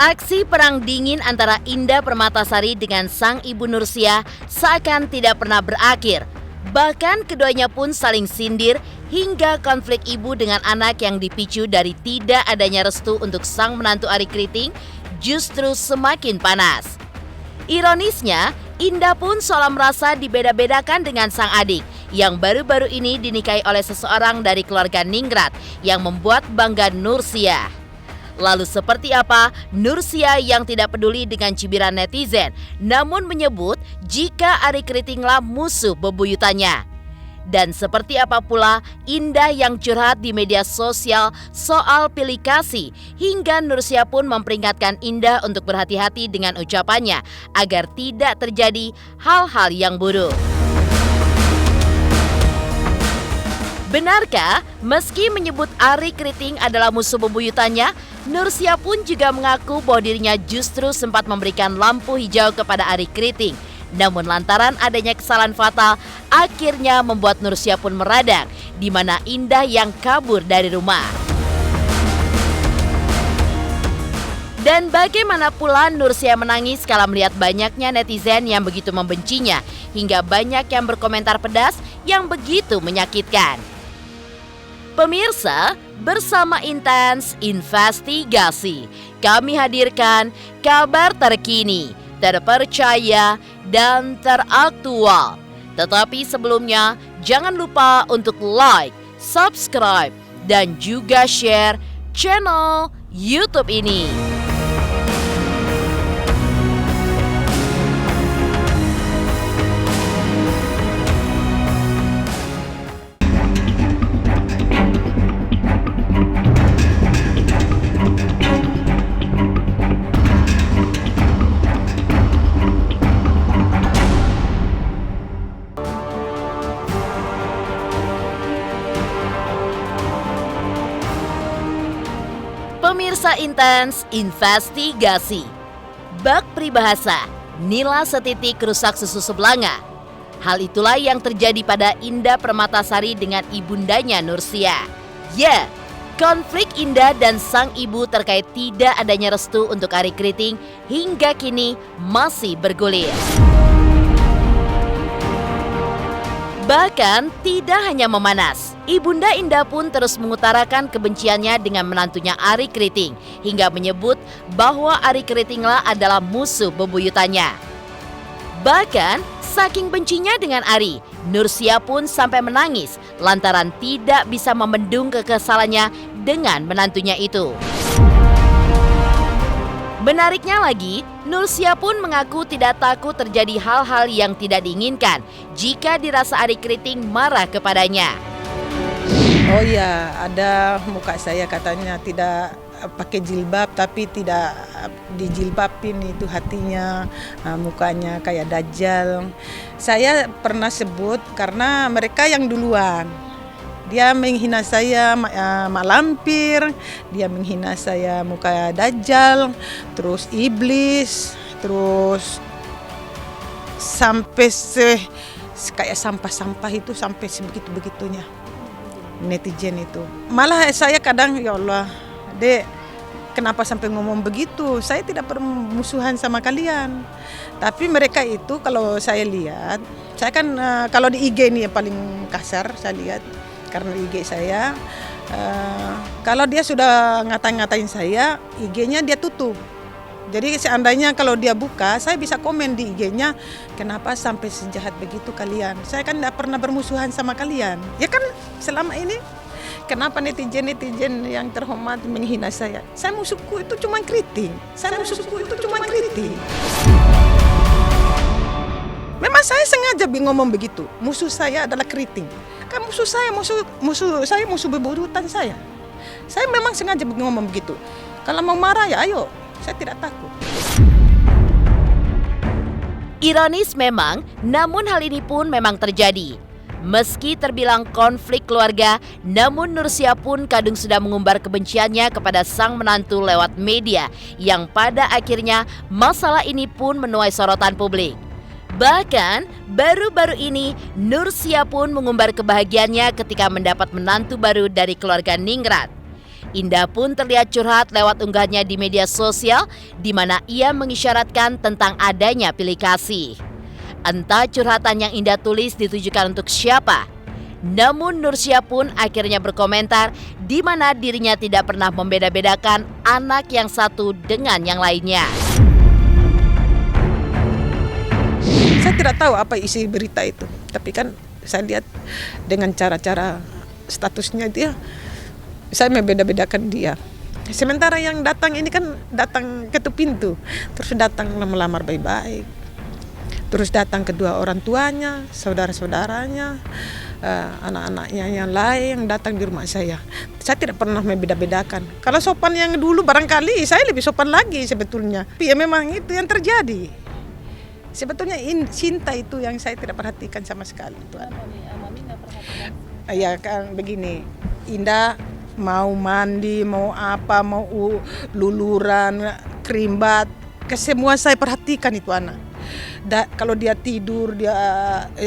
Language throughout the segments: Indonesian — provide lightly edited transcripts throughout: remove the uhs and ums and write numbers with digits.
Aksi perang dingin antara Indah Permatasari dengan sang ibu Nursia seakan tidak pernah berakhir. Bahkan keduanya pun saling sindir hingga konflik ibu dengan anak yang dipicu dari tidak adanya restu untuk sang menantu Arie Kriting justru semakin panas. Ironisnya, Indah pun seolah merasa dibeda-bedakan dengan sang adik yang baru-baru ini dinikahi oleh seseorang dari keluarga Ningrat yang membuat bangga Nursia. Lalu seperti apa Nursia yang tidak peduli dengan cibiran netizen, namun menyebut jika Arie Kritinglah musuh bebuyutannya? Dan seperti apa pula Indah yang curhat di media sosial soal pilih kasih, hingga Nursia pun memperingatkan Indah untuk berhati-hati dengan ucapannya agar tidak terjadi hal-hal yang buruk. Benarkah meski menyebut Arie Kriting adalah musuh bebuyutannya, Nursia pun juga mengaku bahwa dirinya justru sempat memberikan lampu hijau kepada Arie Kriting. Namun lantaran adanya kesalahan fatal, akhirnya membuat Nursia pun meradang, di mana Indah yang kabur dari rumah. Dan bagaimana pula Nursia menangis kala melihat banyaknya netizen yang begitu membencinya, hingga banyak yang berkomentar pedas yang begitu menyakitkan. Pemirsa, bersama Intens Investigasi, kami hadirkan kabar terkini, terpercaya, dan teraktual. Tetapi sebelumnya, jangan lupa untuk like, subscribe, dan juga share channel YouTube ini. Pemirsa Intens Investigasi, bak peribahasa, nila setitik rusak susu sebelanga. Hal itulah yang terjadi pada Indah Permatasari dengan ibundanya Nursia. Ya, konflik Indah dan sang ibu terkait tidak adanya restu untuk Arie Kriting hingga kini masih bergulir. Bahkan tidak hanya memanas, Ibunda Indah pun terus mengutarakan kebenciannya dengan menantunya Arie Kriting hingga menyebut bahwa Arie Kritinglah adalah musuh bebuyutannya. Bahkan saking bencinya dengan Arie, Nursia pun sampai menangis lantaran tidak bisa membendung kekesalannya dengan menantunya itu. Menariknya lagi, Nursia pun mengaku tidak takut terjadi hal-hal yang tidak diinginkan jika dirasa Arie Kriting marah kepadanya. Oh iya, ada muka saya katanya tidak pakai jilbab tapi tidak dijilbabin itu hatinya, mukanya kayak dajjal. Saya pernah sebut karena mereka yang duluan. Dia menghina saya mak lampir, dia menghina saya muka dajjal, terus iblis, terus sampai kayak sampah-sampah itu sampai sebegitu-begitunya netizen itu. Malah saya kadang ya Allah, Dek, kenapa sampai ngomong begitu? Saya tidak bermusuhan sama kalian. Tapi mereka itu kalau saya lihat, saya kan kalau di IG ini yang paling kasar saya lihat. Karena IG saya, kalau dia sudah ngatain saya, IG-nya dia tutup. Jadi seandainya kalau dia buka, saya bisa komen di IG-nya, kenapa sampai sejahat begitu kalian? Saya kan tidak pernah bermusuhan sama kalian. Ya kan selama ini, kenapa netizen-netizen yang terhormat menghina saya? Saya musuhku itu cuma kritik. Memang saya sengaja ngomong begitu. Musuh saya adalah kriting. Kan musuh saya musuh bebuyutan saya. Saya memang sengaja ngomong begitu. Kalau mau marah ya ayo, saya tidak takut. Ironis memang, namun hal ini pun memang terjadi. Meski terbilang konflik keluarga, namun Nursia pun kadung sudah mengumbar kebenciannya kepada sang menantu lewat media, yang pada akhirnya masalah ini pun menuai sorotan publik. Bahkan baru-baru ini Nursia pun mengumbar kebahagiaannya ketika mendapat menantu baru dari keluarga Ningrat. Indah pun terlihat curhat lewat unggahnya di media sosial di mana ia mengisyaratkan tentang adanya pilih kasih. Entah curhatan yang Indah tulis ditujukan untuk siapa. Namun Nursia pun akhirnya berkomentar di mana dirinya tidak pernah membeda-bedakan anak yang satu dengan yang lainnya. Saya tidak tahu apa isi berita itu, tapi kan saya lihat dengan cara-cara statusnya dia, saya membeda-bedakan dia. Sementara yang datang ini kan datang ketuk pintu, terus datang melamar baik-baik, terus datang kedua orang tuanya, saudara-saudaranya, anak-anaknya yang lain yang datang di rumah saya. Saya tidak pernah membeda-bedakan. Kalau sopan yang dulu barangkali saya lebih sopan lagi sebetulnya. Tapi ya memang itu yang terjadi. Sebetulnya cinta itu yang saya tidak perhatikan sama sekali. Mami nggak perhatikan? Ya kan begini, Indah mau mandi, mau apa, mau luluran, kerimbat, semua saya perhatikan itu anak. Kalau dia tidur,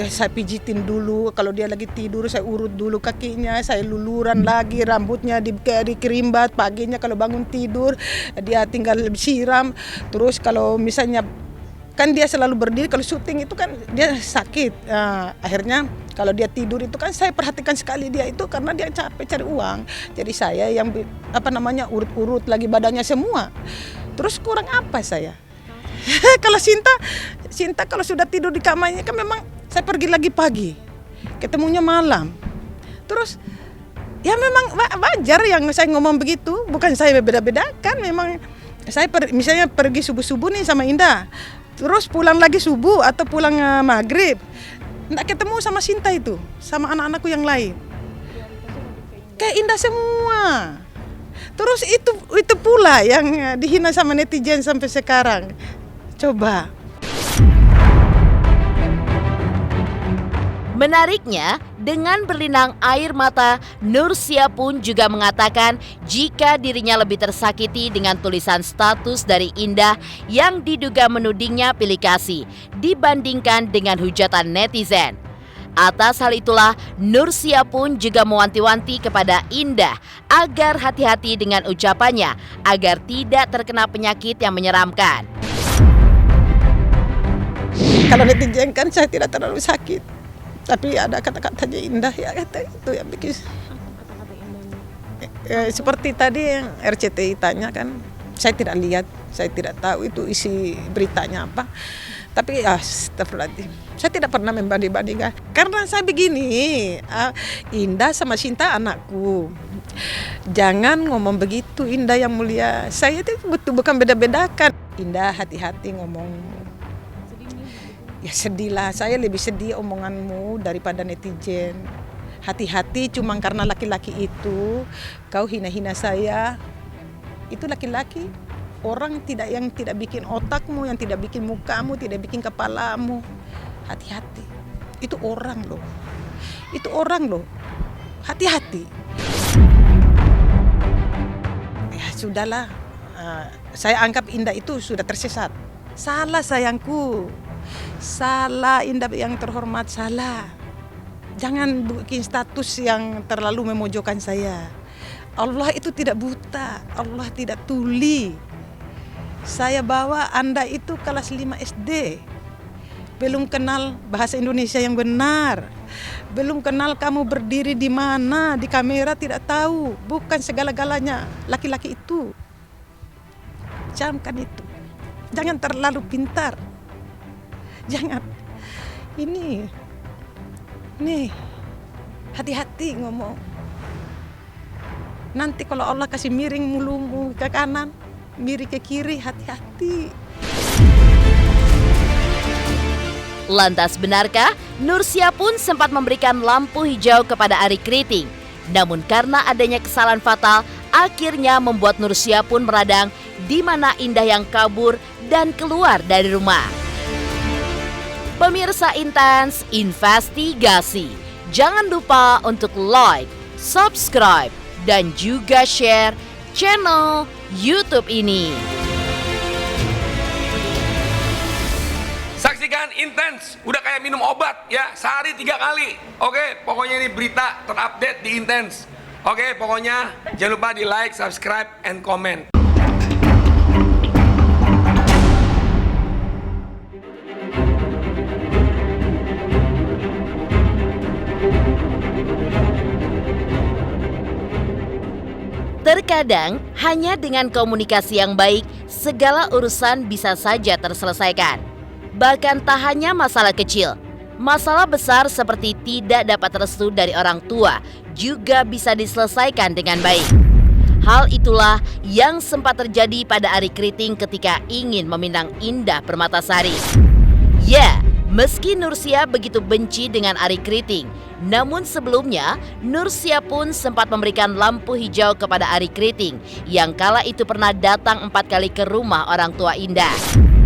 saya pijitin dulu. Kalau dia lagi tidur, saya urut dulu kakinya, saya luluran lagi, rambutnya dikerimbat. Paginya kalau bangun tidur, dia tinggal siram. Terus kalau misalnya kan dia selalu berdiri, kalau syuting itu kan dia sakit. Akhirnya kalau dia tidur itu kan saya perhatikan sekali dia itu karena dia capek cari uang. Jadi saya yang urut-urut lagi badannya semua. Terus kurang apa saya? Kalau Sinta kalau sudah tidur di kamarnya kan memang saya pergi lagi pagi. Ketemunya malam. Terus ya memang wajar yang saya ngomong begitu, bukan saya beda-bedakan, memang saya misalnya pergi subuh-subuh nih sama Indah. Terus pulang lagi subuh atau pulang maghrib, nggak ketemu sama Sinta itu, sama anak-anakku yang lain. Kayak Indah semua. Terus itu pula yang dihina sama netizen sampai sekarang. Coba. Menariknya, dengan berlinang air mata, Nursia pun juga mengatakan jika dirinya lebih tersakiti dengan tulisan status dari Indah yang diduga menudingnya pilih kasih dibandingkan dengan hujatan netizen. Atas hal itulah, Nursia pun juga mewanti-wanti kepada Indah agar hati-hati dengan ucapannya agar tidak terkena penyakit yang menyeramkan. Kalau netizen kan saya tidak terlalu sakit. Tapi ada kata-katanya Indah ya, kata itu yang bikin. Seperti tadi yang RCTI tanya kan, saya tidak lihat, saya tidak tahu itu isi beritanya apa. Tapi astagfirullahaladzim, saya tidak pernah membanding-bandingkan. Karena saya begini, Indah sama Sinta anakku. Jangan ngomong begitu Indah yang mulia. Saya itu bukan beda-bedakan. Indah hati-hati ngomong. Ya sedih lah, saya lebih sedih omonganmu daripada netizen. Hati-hati cuma karena laki-laki itu, kau hina-hina saya. Itu laki-laki, orang yang tidak bikin otakmu, yang tidak bikin mukamu, tidak bikin kepalamu. Hati-hati, itu orang loh. Itu orang loh, hati-hati. Ya sudahlah, saya anggap Indah itu sudah tersesat. Salah sayangku. Salah Indah yang terhormat, salah. Jangan bikin status yang terlalu memojokkan saya. Allah itu tidak buta, Allah tidak tuli. Saya bawa Anda itu kelas 5 SD. Belum kenal bahasa Indonesia yang benar. Belum kenal kamu berdiri di mana, di kamera tidak tahu. Bukan segala-galanya laki-laki itu. Camkan itu. Jangan terlalu pintar. Jangan, nih, hati-hati ngomong. Nanti kalau Allah kasih miring mulumu ke kanan, miring ke kiri, hati-hati. Lantas benarkah Nursia pun sempat memberikan lampu hijau kepada Arie Kriting? Namun karena adanya kesalahan fatal, akhirnya membuat Nursia pun meradang di mana Indah yang kabur dan keluar dari rumah. Pemirsa Intens Investigasi, jangan lupa untuk like, subscribe, dan juga share channel YouTube ini. Saksikan Intens, udah kayak minum obat ya, sehari 3 kali. Oke, pokoknya ini berita terupdate di Intens. Oke, pokoknya jangan lupa di like, subscribe, and comment. Terkadang, hanya dengan komunikasi yang baik, segala urusan bisa saja terselesaikan. Bahkan tak hanya masalah kecil, masalah besar seperti tidak dapat restu dari orang tua juga bisa diselesaikan dengan baik. Hal itulah yang sempat terjadi pada Ari Kriting ketika ingin meminang Indah Permatasari. Ya, meski Nursia begitu benci dengan Ari Kriting, namun sebelumnya Nursia pun sempat memberikan lampu hijau kepada Ari Kriting yang kala itu pernah datang 4 kali ke rumah orang tua Indah.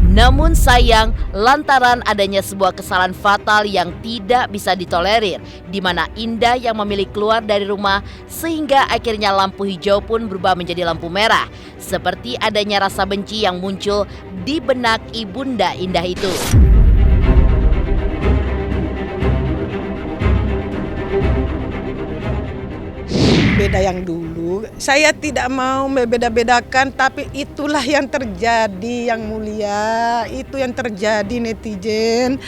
Namun sayang, lantaran adanya sebuah kesalahan fatal yang tidak bisa ditolerir, di mana Indah yang memilih keluar dari rumah sehingga akhirnya lampu hijau pun berubah menjadi lampu merah, seperti adanya rasa benci yang muncul di benak ibunda Indah itu. Beda yang dulu, saya tidak mau membeda-bedakan, tapi itulah yang terjadi yang mulia, itu yang terjadi netizen.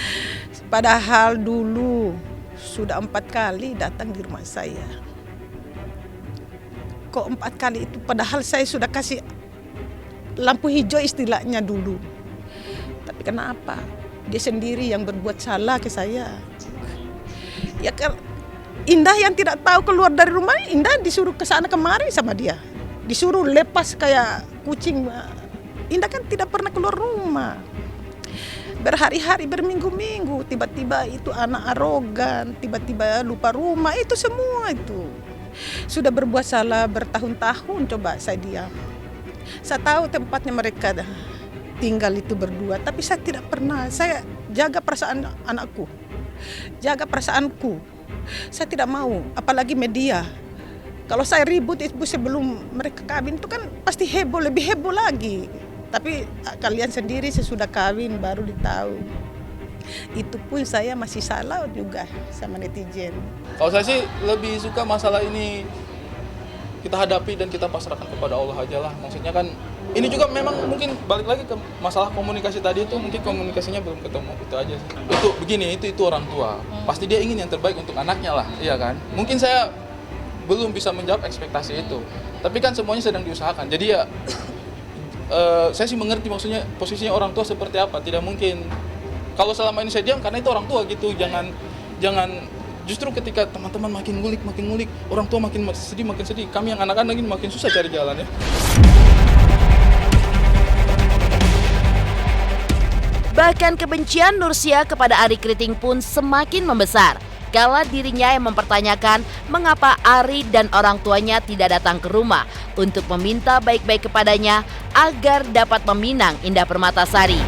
Padahal dulu sudah 4 kali datang di rumah saya. Kok 4 kali itu, padahal saya sudah kasih lampu hijau istilahnya dulu. Tapi kenapa dia sendiri yang berbuat salah ke saya? Ya kan Indah yang tidak tahu keluar dari rumah, Indah disuruh ke sana kemari sama dia. Disuruh lepas kayak kucing. Indah kan tidak pernah keluar rumah. Berhari-hari, berminggu-minggu, tiba-tiba itu anak arogan, tiba-tiba lupa rumah, itu semua itu. Sudah berbuat salah bertahun-tahun, coba saya diam. Saya tahu tempatnya mereka tinggal itu berdua, tapi saya tidak pernah. Saya jaga perasaan anakku, jaga perasaanku. Saya tidak mau, apalagi media. Kalau saya ribut itu sebelum mereka kawin itu kan pasti heboh, lebih heboh lagi. Tapi kalian sendiri sesudah kawin baru ditahu. Itu pun saya masih salah juga sama netizen. Kalau saya sih lebih suka masalah ini kita hadapi dan kita pasrahkan kepada Allah aja lah. Maksudnya kan ini juga memang mungkin balik lagi ke masalah komunikasi tadi itu, mungkin komunikasinya belum ketemu, itu aja sih. Itu begini, itu orang tua. Pasti dia ingin yang terbaik untuk anaknya lah, iya kan? Mungkin saya belum bisa menjawab ekspektasi itu. Tapi kan semuanya sedang diusahakan. Jadi ya saya sih mengerti maksudnya posisinya orang tua seperti apa. Tidak mungkin kalau selama ini saya diam karena itu orang tua gitu. Jangan justru ketika teman-teman makin ngulik, orang tua makin sedih. Kami yang anak-anak ini makin susah cari jalan ya. Bahkan kebencian Nursia kepada Ari Kriting pun semakin membesar kala dirinya yang mempertanyakan mengapa Ari dan orang tuanya tidak datang ke rumah untuk meminta baik-baik kepadanya agar dapat meminang Indah Permatasari.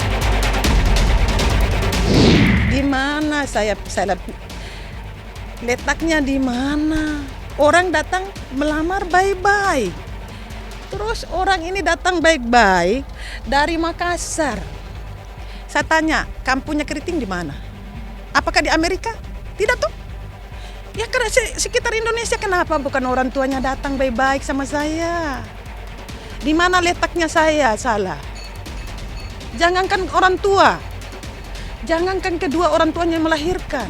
Di mana saya letaknya di mana? Orang datang melamar baik-baik. Terus orang ini datang baik-baik dari Makassar. Saya tanya, kampungnya Kriting di mana? Apakah di Amerika? Tidak tuh. Ya karena sekitar Indonesia, kenapa bukan orang tuanya datang baik-baik sama saya? Di mana letaknya saya salah? Jangankan orang tua, jangankan kedua orang tuanya yang melahirkan.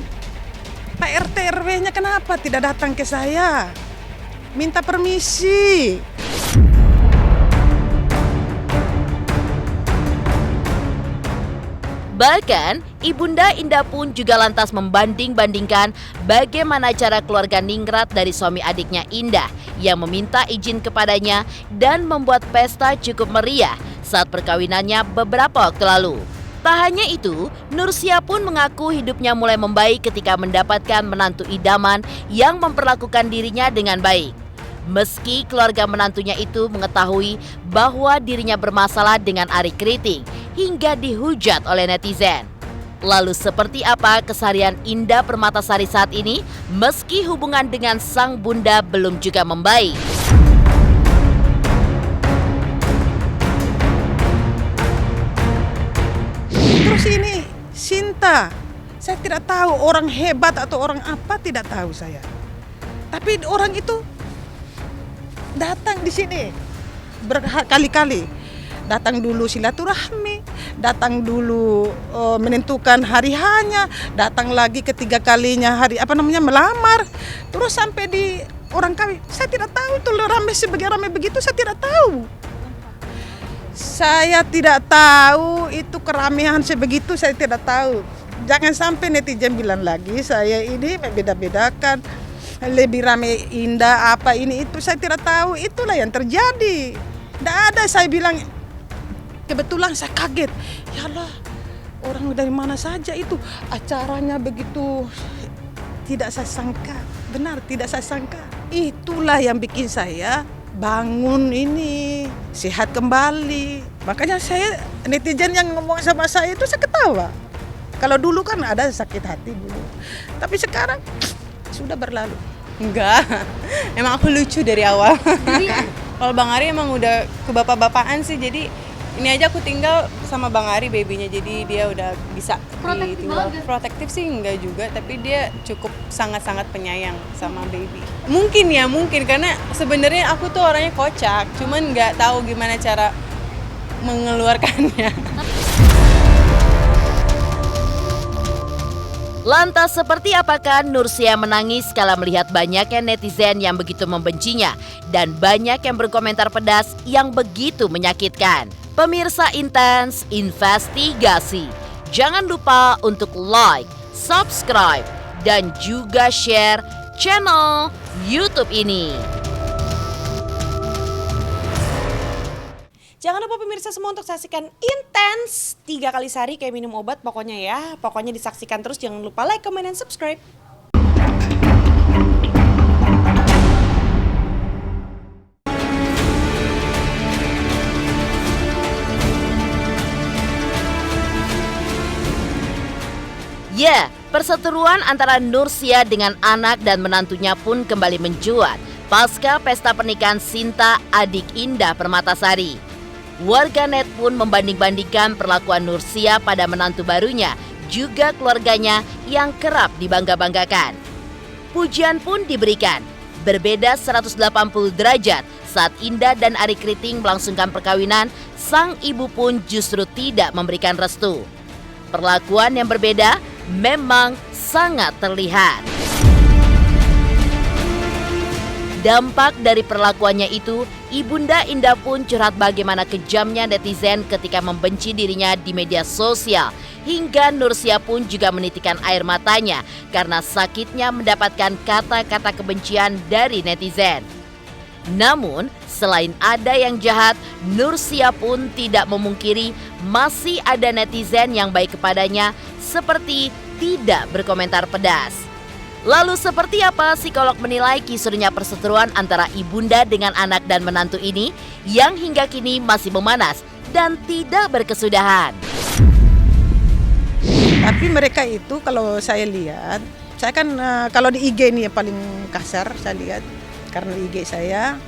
Pak RT RW-nya kenapa tidak datang ke saya? Minta permisi. Bahkan, Ibunda Indah pun juga lantas membanding-bandingkan bagaimana cara keluarga ningrat dari suami adiknya Indah yang meminta izin kepadanya dan membuat pesta cukup meriah saat perkawinannya beberapa waktu lalu. Tak hanya itu, Nursia pun mengaku hidupnya mulai membaik ketika mendapatkan menantu idaman yang memperlakukan dirinya dengan baik. Meski keluarga menantunya itu mengetahui bahwa dirinya bermasalah dengan Ari Kriting hingga dihujat oleh netizen. Lalu seperti apa keseharian Indah Permatasari saat ini meski hubungan dengan sang bunda belum juga membaik? Terus ini Sinta, saya tidak tahu orang hebat atau orang apa, tidak tahu saya. Tapi orang itu datang di sini berkali-kali. Datang dulu silaturahmi, datang dulu menentukan hari hanya, datang lagi ketiga kalinya melamar, terus sampai di orang kawin. Saya tidak tahu itu ramai begitu, saya tidak tahu. Saya tidak tahu itu keramaian sebegitu, saya tidak tahu. Jangan sampai netizen bilang lagi saya ini membeda-bedakan, lebih ramai indah apa ini itu, saya tidak tahu. Itulah yang terjadi. Tidak ada, saya bilang kebetulan saya kaget. Ya Allah, orang dari mana saja itu acaranya begitu, tidak saya sangka. Benar, tidak saya sangka. Itulah yang bikin saya bangun ini, sehat kembali. Makanya saya, netizen yang ngomong sama saya itu saya ketawa. Kalau dulu kan ada sakit hati dulu, tapi sekarang sudah berlalu. Enggak, emang aku lucu dari awal. Kalau Bang Ari emang udah kebapak-bapakan sih, jadi ini aja aku tinggal sama Bang Ari babynya, jadi dia udah bisa ditinggal. Protektif sih enggak juga, tapi dia cukup sangat-sangat penyayang sama baby. Mungkin karena sebenarnya aku tuh orangnya kocak, cuman nggak tahu gimana cara mengeluarkannya. Lantas seperti apakah Nursia menangis kala melihat banyaknya netizen yang begitu membencinya dan banyak yang berkomentar pedas yang begitu menyakitkan? Pemirsa Intens Investigasi, jangan lupa untuk like, subscribe, dan juga share channel YouTube ini. Jangan lupa pemirsa semua untuk saksikan Intens 3 kali sehari kayak minum obat pokoknya ya. Pokoknya disaksikan terus, jangan lupa like, comment, dan subscribe. Ya, perseteruan antara Nursia dengan anak dan menantunya pun kembali mencuat pasca pesta pernikahan Sinta adik Indah Permatasari. Warganet pun membanding-bandingkan perlakuan Nursia pada menantu barunya, juga keluarganya yang kerap dibangga-banggakan. Pujian pun diberikan, berbeda 180 derajat saat Indah dan Ari Kriting melangsungkan perkawinan, sang ibu pun justru tidak memberikan restu. Perlakuan yang berbeda memang sangat terlihat. Dampak dari perlakuannya itu, Ibunda Indah pun curhat bagaimana kejamnya netizen ketika membenci dirinya di media sosial. Hingga Nursia pun juga menitikan air matanya karena sakitnya mendapatkan kata-kata kebencian dari netizen. Namun, selain ada yang jahat, Nursia pun tidak memungkiri masih ada netizen yang baik kepadanya, seperti tidak berkomentar pedas. Lalu seperti apa psikolog menilai kisruhnya perseteruan antara ibunda dengan anak dan menantu ini yang hingga kini masih memanas dan tidak berkesudahan? Tapi mereka itu kalau saya lihat, saya kan kalau di IG ini ya paling kasar saya lihat, karena di IG saya,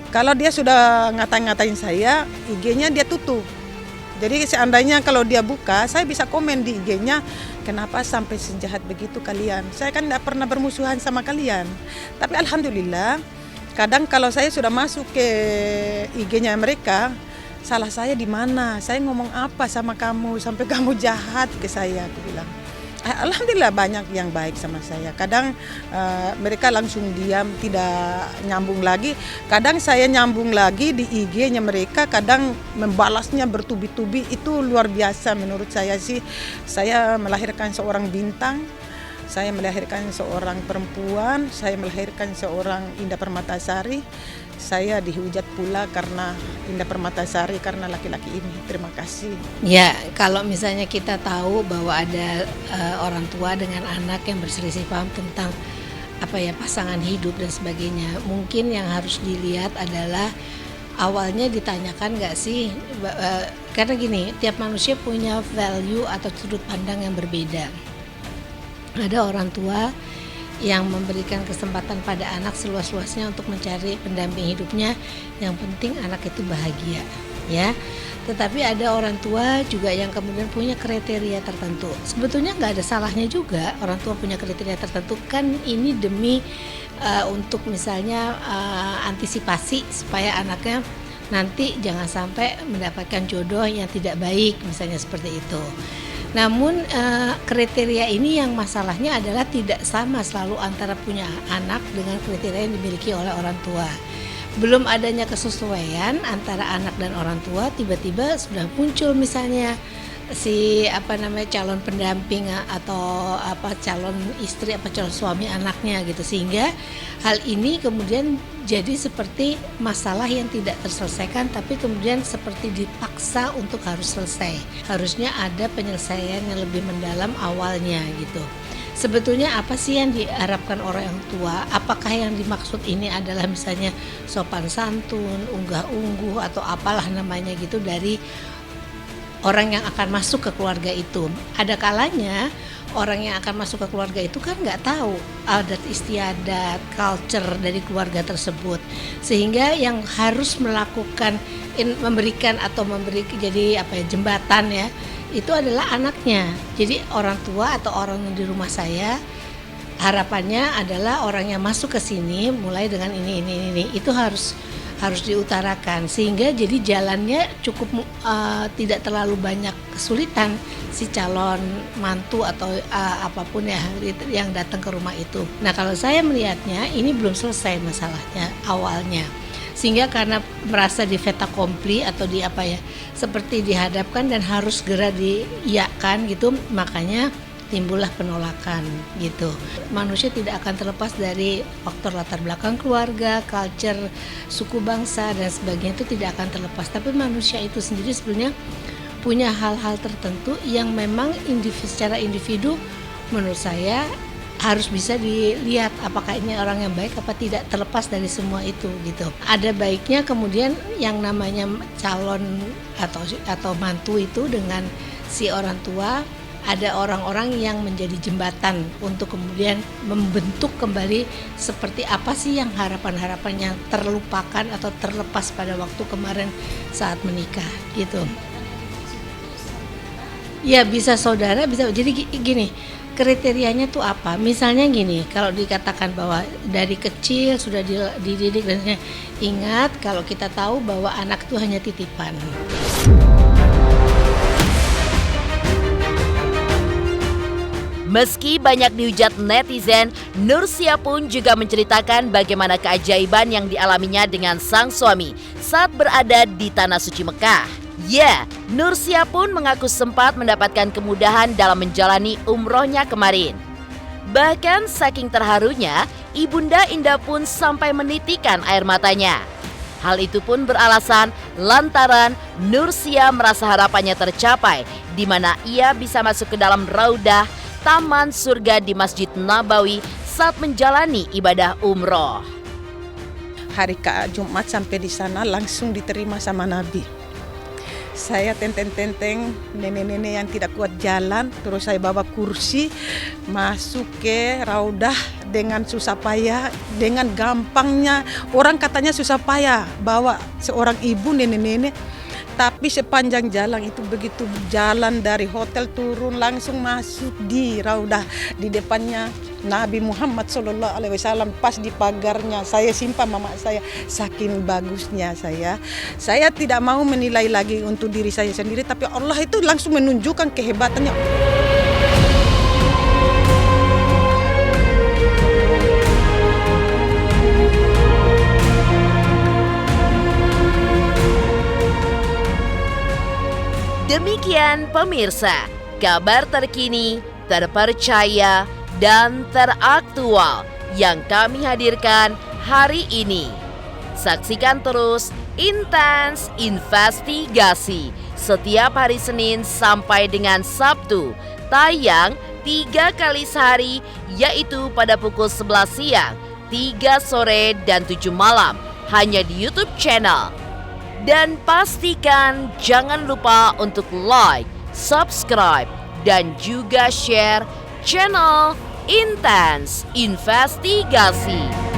kalau dia sudah ngatain saya, IG-nya dia tutup. Jadi seandainya kalau dia buka, saya bisa komen di IG-nya, kenapa sampai sejahat begitu kalian? Saya kan tidak pernah bermusuhan sama kalian. Tapi alhamdulillah, kadang kalau saya sudah masuk ke IG-nya mereka, salah saya di mana? Saya ngomong apa sama kamu sampai kamu jahat ke saya? Aku bilang. Alhamdulillah banyak yang baik sama saya. Kadang mereka langsung diam, tidak nyambung lagi. Kadang saya nyambung lagi di IG-nya mereka, kadang membalasnya bertubi-tubi. Itu luar biasa menurut saya sih. Saya melahirkan seorang bintang, saya melahirkan seorang perempuan, saya melahirkan seorang Indah Permatasari. Saya dihujat pula karena Indah Permatasari, karena laki-laki ini. Terima kasih. Ya, kalau misalnya kita tahu bahwa ada orang tua dengan anak yang berselisih paham tentang pasangan hidup dan sebagainya, mungkin yang harus dilihat adalah awalnya ditanyakan nggak sih, karena gini, tiap manusia punya value atau sudut pandang yang berbeda. Ada orang tua yang memberikan kesempatan pada anak seluas-luasnya untuk mencari pendamping hidupnya. Yang penting anak itu bahagia. ya. Tetapi ada orang tua juga yang kemudian punya kriteria tertentu. Sebetulnya nggak ada salahnya juga orang tua punya kriteria tertentu, kan ini demi untuk misalnya antisipasi supaya anaknya nanti jangan sampai mendapatkan jodoh yang tidak baik, misalnya seperti itu. Namun kriteria ini yang masalahnya adalah tidak sama selalu antara punya anak dengan kriteria yang dimiliki oleh orang tua. Belum adanya kesesuaian antara anak dan orang tua, tiba-tiba sudah muncul misalnya si calon pendamping atau calon istri calon suami anaknya gitu, sehingga hal ini kemudian jadi seperti masalah yang tidak terselesaikan, tapi kemudian seperti dipaksa untuk harus selesai. Harusnya ada penyelesaian yang lebih mendalam awalnya gitu. Sebetulnya apa sih yang diharapkan orang tua? Apakah yang dimaksud ini adalah misalnya sopan santun, unggah-ungguh atau apalah namanya gitu dari orang yang akan masuk ke keluarga itu? Ada kalanya orang yang akan masuk ke keluarga itu kan nggak tahu adat istiadat, culture dari keluarga tersebut, sehingga yang harus melakukan memberikan atau jadi jembatan ya, itu adalah anaknya. Jadi orang tua atau orang yang di rumah saya harapannya adalah orang yang masuk ke sini mulai dengan ini itu harus diutarakan, sehingga jadi jalannya cukup tidak terlalu banyak kesulitan si calon mantu atau apapun ya yang datang ke rumah itu. Nah, kalau saya melihatnya ini belum selesai masalahnya awalnya, sehingga karena merasa di fait accompli atau seperti dihadapkan dan harus segera diiyakan gitu, makanya timbullah penolakan gitu. Manusia tidak akan terlepas dari faktor latar belakang keluarga, culture, suku bangsa dan sebagainya, itu tidak akan terlepas. Tapi manusia itu sendiri sebenarnya punya hal-hal tertentu yang memang secara individu menurut saya harus bisa dilihat apakah ini orang yang baik apa tidak, terlepas dari semua itu gitu. Ada baiknya kemudian yang namanya calon atau mantu itu dengan si orang tua, ada orang-orang yang menjadi jembatan untuk kemudian membentuk kembali seperti apa sih yang harapan-harapan yang terlupakan atau terlepas pada waktu kemarin saat menikah gitu. Ya bisa saudara, bisa. Jadi gini, kriterianya tuh apa? Misalnya gini, kalau dikatakan bahwa dari kecil sudah dididik dan ingat kalau kita tahu bahwa anak itu hanya titipan. Meski banyak dihujat netizen, Nursia pun juga menceritakan bagaimana keajaiban yang dialaminya dengan sang suami saat berada di Tanah Suci Mekah. Ya, Nursia pun mengaku sempat mendapatkan kemudahan dalam menjalani umrohnya kemarin. Bahkan saking terharunya, Ibunda Indah pun sampai menitikan air matanya. Hal itu pun beralasan lantaran Nursia merasa harapannya tercapai, di mana ia bisa masuk ke dalam raudah Taman Surga di Masjid Nabawi saat menjalani ibadah umroh. Hari Jumat sampai di sana langsung diterima sama Nabi. Saya tenteng-tenteng nenek-nenek yang tidak kuat jalan, terus saya bawa kursi masuk ke raudah dengan susah payah, dengan gampangnya. Orang katanya susah payah bawa seorang ibu nenek-nenek, tapi sepanjang jalan itu begitu jalan dari hotel turun langsung masuk di raudah, di depannya Nabi Muhammad SAW, pas di pagarnya. Saya simpan mama saya, saking bagusnya saya tidak mau menilai lagi untuk diri saya sendiri, tapi Allah itu langsung menunjukkan kehebatannya. Demikian pemirsa, kabar terkini, terpercaya, dan teraktual yang kami hadirkan hari ini. Saksikan terus Intens Investigasi setiap hari Senin sampai dengan Sabtu, tayang 3 kali sehari, yaitu pada pukul 11 siang, 3 sore, dan 7 malam, hanya di YouTube channel. Dan pastikan jangan lupa untuk like, subscribe, dan juga share channel Intens Investigasi.